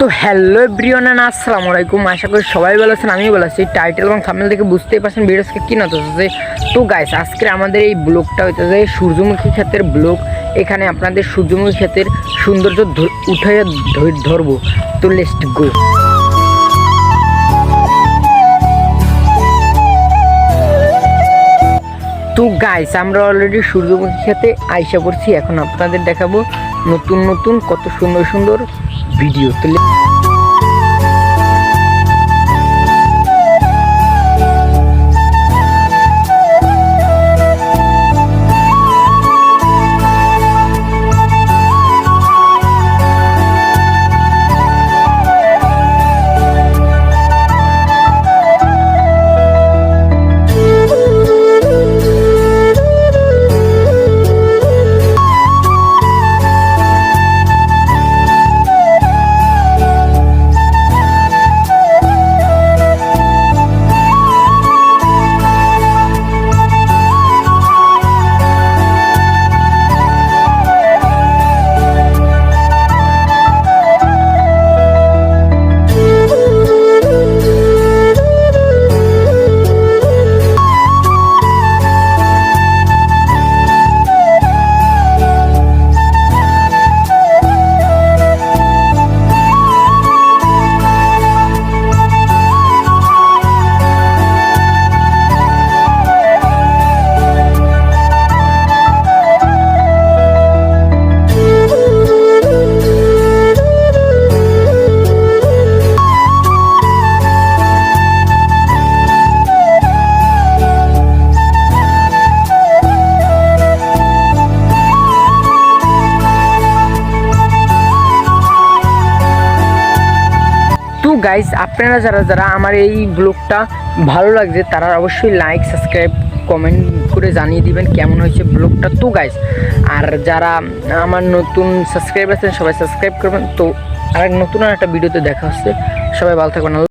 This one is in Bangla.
তো হ্যালো এভরিওয়ান, আসসালামু আলাইকুম। আশা করি সবাই ভালো আছেন, আমিও ভালো আছি। টাইটেল এবং থাম্বনেল দেখে বুঝতেই পারছেন ভিডিওসকে কী না হচ্ছে। তো গাইস, আজকে আমাদের এই ব্লগটা হইতেছে সূর্যমুখী ক্ষেতের ব্লগ। এখানে আপনাদের সূর্যমুখী ক্ষেতের সৌন্দর্য উঠে ধরবো। তো লেটস গো। তো গাইস, আমরা অলরেডি সূর্যমুখী ক্ষেতে আইসা পড়ছি। এখন আপনাদের দেখাবো নতুন নতুন কত সুন্দর সুন্দর ভিডিও। তো গাইস, আপনারা যারা যারা আমার এই ব্লগটা ভালো লাগছে তারা অবশ্যই লাইক, সাবস্ক্রাইব, কমেন্ট করে জানিয়ে দিবেন কেমন হয়েছে ব্লগটা। তো গাইস, আর যারা আমার নতুন সাবস্ক্রাইব আছেন সবাই সাবস্ক্রাইব করবেন। তো আর নতুন একটা ভিডিওতে দেখা হচ্ছে। সবাই ভালো থাকবেন।